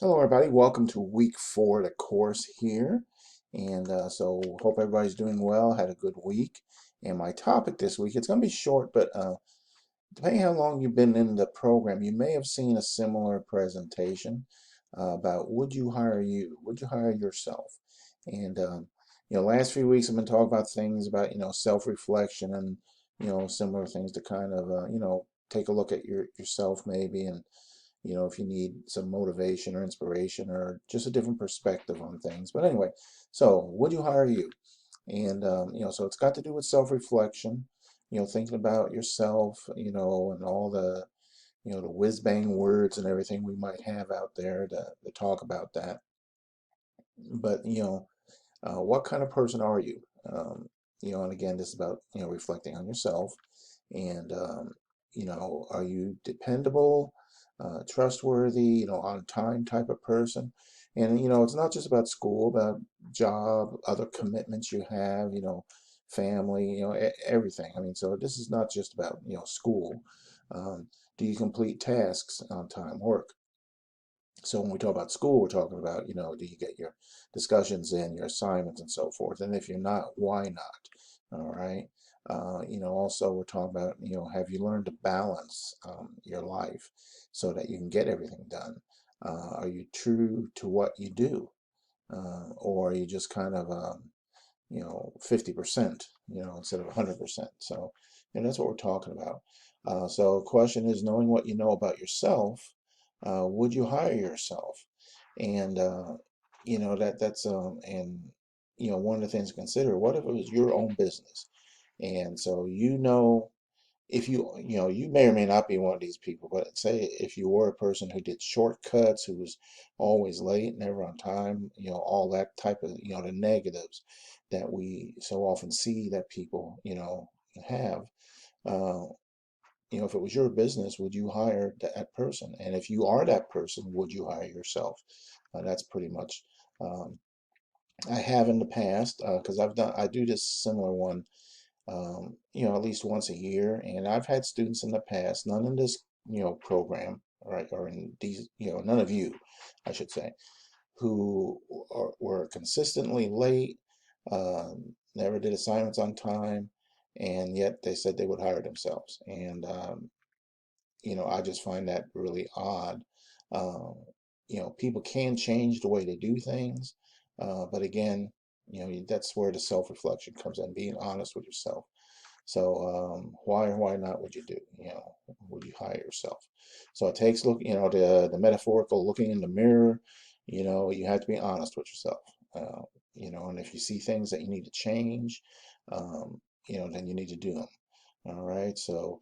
Hello, everybody. Welcome to week 4 of the course here. And hope everybody's doing well, had a good week. And my topic this week, it's going to be short, but depending how long you've been in the program, you may have seen a similar presentation about would you hire you? Would you hire yourself? And last few weeks I've been talking about things about, self-reflection and, similar things to kind of, take a look at yourself maybe and if you need some motivation or inspiration or just a different perspective on things. But anyway, so would you hire you? So it's got to do with self-reflection, thinking about yourself, and all the, the whiz-bang words and everything we might have out there to talk about that. But, what kind of person are you? And again, this is about, reflecting on yourself and, are you dependable, trustworthy, on time type of person? And, it's not just about school, about job, other commitments you have, family, everything. I mean, so this is not just about, school. Um, do you complete tasks on time, work? So when we talk about school, we're talking about, do you get your discussions in, your assignments and so forth? And if you're not, why not? All right. Also we're talking about, have you learned to balance your life so that you can get everything done? Are you true to what you do? Or are you just kind of, 50%, instead of 100%? So, that's what we're talking about. So the question is, knowing what you know about yourself, would you hire yourself? And that's and one of the things to consider, what if it was your own business? And so if you may or may not be one of these people, but say if you were a person who did shortcuts, who was always late, never on time, all that type of, the negatives that we so often see that people, have. Uh, if it was your business, would you hire that person? And if you are that person, would you hire yourself? That's pretty much. Um, I have in the past because I do this similar one, at least once a year, and I've had students in the past, none in this, program, right, or in these, none of you, I should say, who were consistently late, never did assignments on time, and yet they said they would hire themselves. And I just find that really odd. Um, People can change the way they do things, but again, that's where the self-reflection comes in, being honest with yourself. So why or why not would you do? Would you hire yourself? So it takes the metaphorical looking in the mirror. You have to be honest with yourself. Uh, and if you see things that you need to change, then you need to do them. All right. So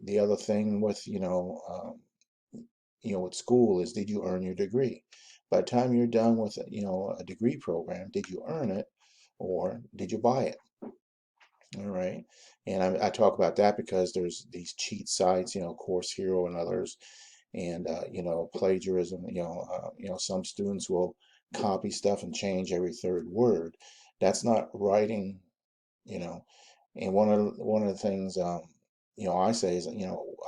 the other thing with with school is, did you earn your degree? By the time you're done with a degree program, did you earn it or did you buy it? All right. And I talk about that because there's these cheat sites, Course Hero and others, and plagiarism. Some students will copy stuff and change every third word. That's not writing, you know. And one of the things, I say is,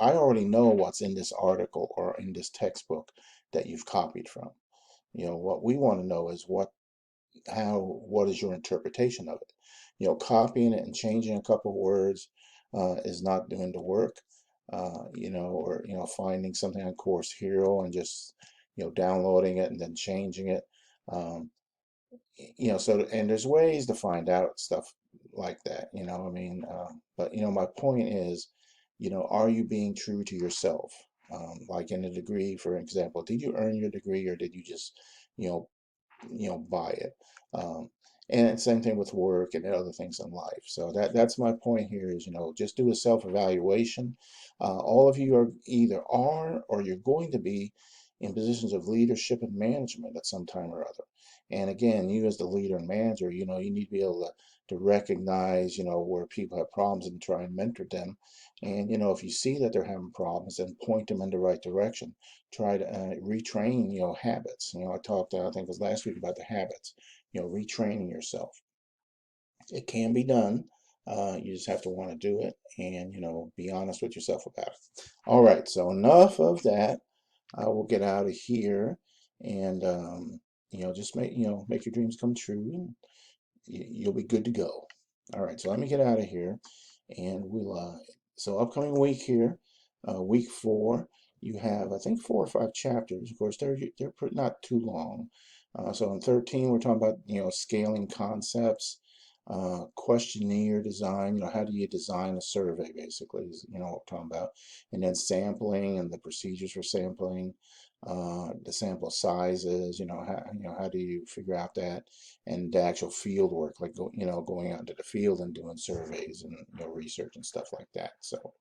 I already know what's in this article or in this textbook that you've copied from. What we want to know is what is your interpretation of it? Copying it and changing a couple of words is not doing the work. Or finding something on Course Hero and just downloading it and then changing it. Um, and there's ways to find out stuff like that. I mean, but my point is, are you being true to yourself? Like in a degree, for example, did you earn your degree or did you just, you know, buy it? Um, and same thing with work and other things in life. So that's my point here is, just do a self-evaluation. All of you are or you're going to be in positions of leadership and management at some time or other. And again, you as the leader and manager, you need to be able to recognize, where people have problems and try and mentor them. And, if you see that they're having problems, then point them in the right direction. Try to retrain, habits. I talked, I think it was last week, about the habits, retraining yourself. It can be done. You just have to want to do it and, be honest with yourself about it. All right, so enough of that. I will get out of here and just make your dreams come true, and you'll be good to go. All right, so let me get out of here, and so upcoming week here, week 4, you have, I think, 4 or 5 chapters. Of course, not too long. So in 13, we're talking about, scaling concepts, questionnaire design. How do you design a survey, basically, is, what we're talking about. And then sampling and the procedures for sampling, the sample sizes, how do you figure out that, and the actual field work, like going out into the field and doing surveys and research and stuff like that. So,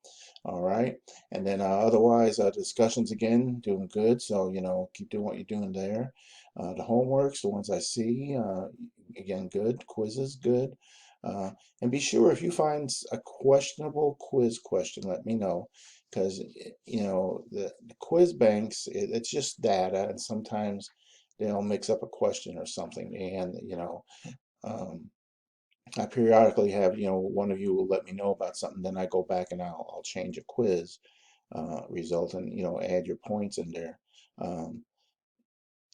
all right, and then otherwise, discussions again, doing good. So keep doing what you're doing there. The homeworks, the ones I see, again, good. Quizzes, good. Uh, and be sure, if you find a questionable quiz question, let me know, because the quiz banks, it's just data, and sometimes they'll mix up a question or something, and um, I periodically have, one of you will let me know about something, then I go back and I'll change a quiz result, and add your points in there. Um,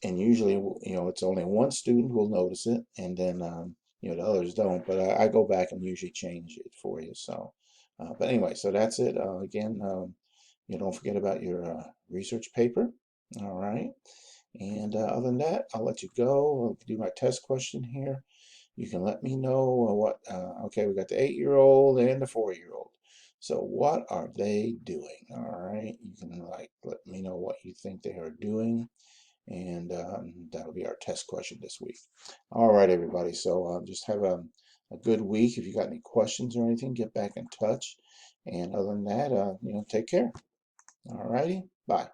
and usually, it's only one student who will notice it, and then the others don't. But I go back and usually change it for you. So, but anyway, so that's it. Again, don't forget about your research paper. All right. And other than that, I'll let you go. I'll do my test question here. You can let me know okay, we got the 8-year-old and the 4-year-old. So what are they doing? All right. You can let me know what you think they are doing. And that'll be our test question this week. All right, everybody. So just have a good week. If you got any questions or anything, get back in touch. And other than that, take care. All righty. Bye.